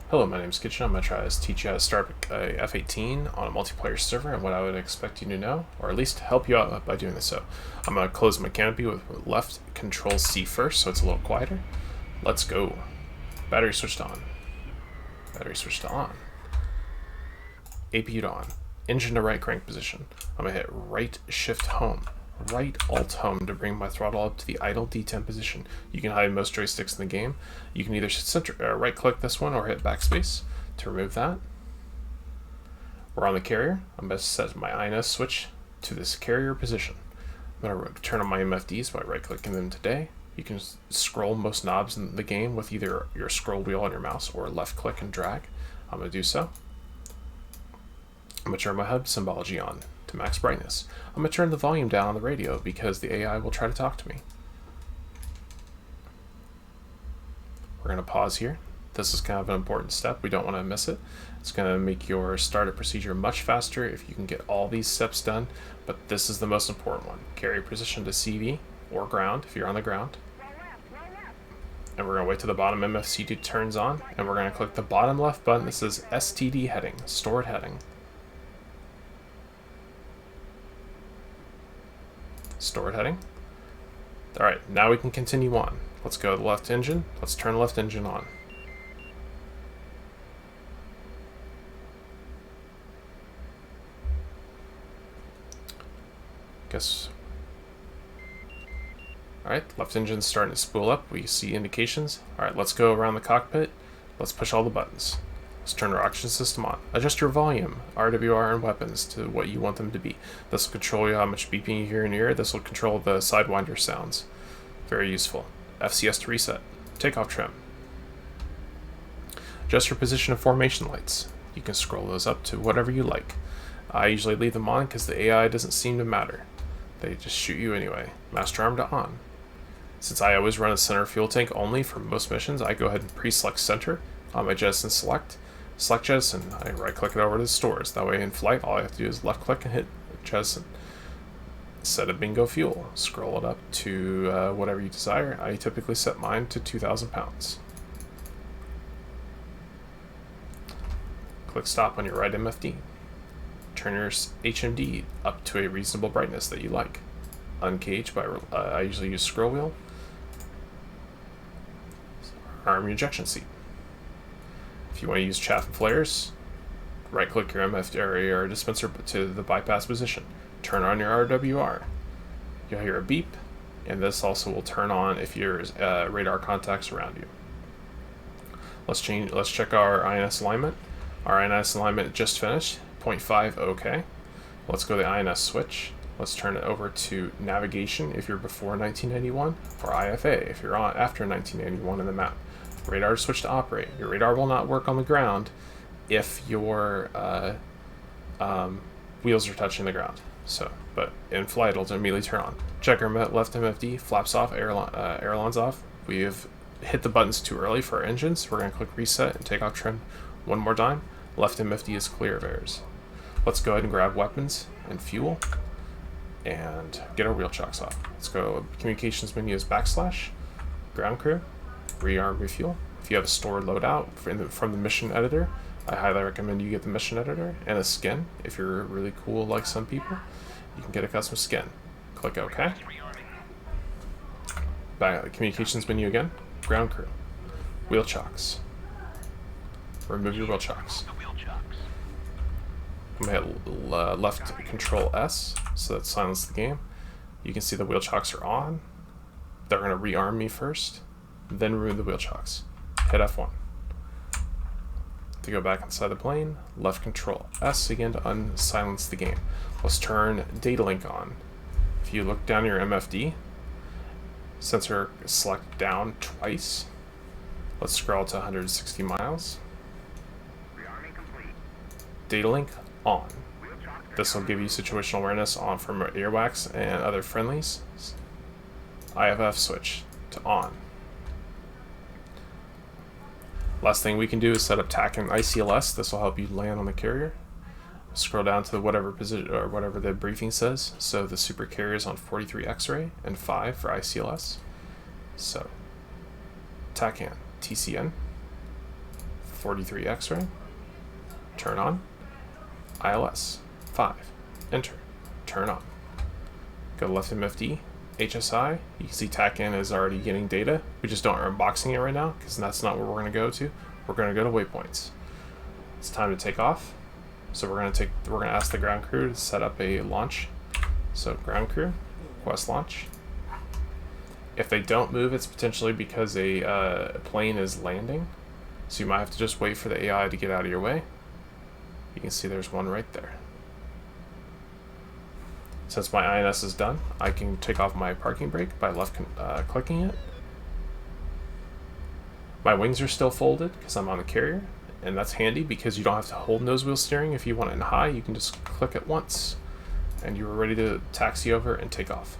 Hello, my name is Kitchen. I'm going to try to teach you how to start a F-18 on a multiplayer server and what I would expect you to know, or at least help you out by doing this. So I'm going to close my canopy with left Control C first so it's a little quieter. Let's go. Battery switched on. Battery switched on. APU to on. Engine to right crank position. I'm going to hit right shift home. Right alt home to bring my throttle up to the idle D10 position. You can hide most joysticks in the game. You can either right click this one or hit backspace to remove that. We're on the carrier. I'm going to set my INS switch to this carrier position. I'm going to turn on my MFDs by right clicking them today. You can scroll most knobs in the game with either your scroll wheel on your mouse or left click and drag. I'm going to do so. I'm going to turn my hub symbology on to max brightness. I'm going to turn the volume down on the radio because the AI will try to talk to me. We're going to pause here. This is kind of an important step. We don't want to miss it. It's going to make your startup procedure much faster if you can get all these steps done, but this is the most important one. Carry position to CV or ground if you're on the ground. And we're going to wait till the bottom MFCD turns on, and we're going to click the bottom left button that says STD heading, stored heading. Stored heading. Alright, now we can continue on. Let's go to the left engine. Let's turn the left engine on. Alright, left engine's starting to spool up. We see indications. Alright, let's go around the cockpit. Let's push all the buttons. Let's turn our oxygen system on. Adjust your volume, RWR, and weapons to what you want them to be. This will control how much beeping you hear in your ear. This will control the sidewinder sounds. Very useful. FCS to reset. Takeoff trim. Adjust your position of formation lights. You can scroll those up to whatever you like. I usually leave them on because the AI doesn't seem to matter. They just shoot you anyway. Master arm to on. Since I always run a center fuel tank only for most missions, I go ahead and pre-select center on my jettison select. Select jettison, I right click it over to the stores. That way in flight, all I have to do is left click and hit jettison. Set a bingo fuel. Scroll it up to whatever you desire. I typically set mine to 2,000 pounds. Click stop on your right MFD. Turn your HMD up to a reasonable brightness that you like. Uncage by, I usually use scroll wheel. Arm your ejection seat. If you want to use chaff and flares, right click your MF area or dispenser to the bypass position. Turn on your RWR. You'll hear a beep, and this also will turn on if there's radar contacts around you. Let's check our INS alignment. Our INS alignment just finished. 0.5 OK. Let's go to the INS switch. Let's turn it over to navigation if you're before 1991, or IFA if you're on after 1991 in the map. Radar switch to operate. Your radar will not work on the ground if your wheels are touching the ground. But in flight, it'll immediately turn on. Check our left MFD, flaps off, ailerons off. We have hit the buttons too early for our engines. We're going to click reset and take off trim one more time. Left MFD is clear of errors. Let's go ahead and grab weapons and fuel and get our wheel chocks off. Let's go. Communications menu is backslash, ground crew, rearm, refuel. If you have a stored loadout from the mission editor, I highly recommend you get the mission editor and a skin. If you're really cool like some people, you can get a custom skin. Click OK. Back communications menu again, ground crew, wheel chocks. Remove your wheel chocks. I'm going to hit left Control S, so that silences the game. You can see the wheel chocks are on. They're going to rearm me first, then remove the wheel chocks. Hit F1. To go back inside the plane, left Control S again to unsilence the game. Let's turn data link on. If you look down your MFD, sensor select down twice. Let's scroll to 160 miles. Data link on. This will give you situational awareness on from earwax and other friendlies. IFF switch to on. Last thing we can do is set up TAC and ICLS. This will help you land on the carrier. Scroll down to whatever position or whatever the briefing says. So the super carrier is on 43 X-ray and 5 for ICLS. So TACAN, TCN, 43 X-ray, turn on, ILS, 5, enter, turn on. Go to left MFD, HSI, you can see TAC-IN is already getting data. We just don't are unboxing it right now because that's not where we're going to go to. We're going to go to waypoints. It's time to take off. So we're going to ask the ground crew to set up a launch. So ground crew, request launch. If they don't move, it's potentially because a plane is landing. So you might have to just wait for the AI to get out of your way. You can see there's one right there. Since my INS is done, I can take off my parking brake by left clicking it. My wings are still folded because I'm on the carrier, and that's handy because you don't have to hold nose wheel steering. If you want it in high, you can just click it once, and you're ready to taxi over and take off.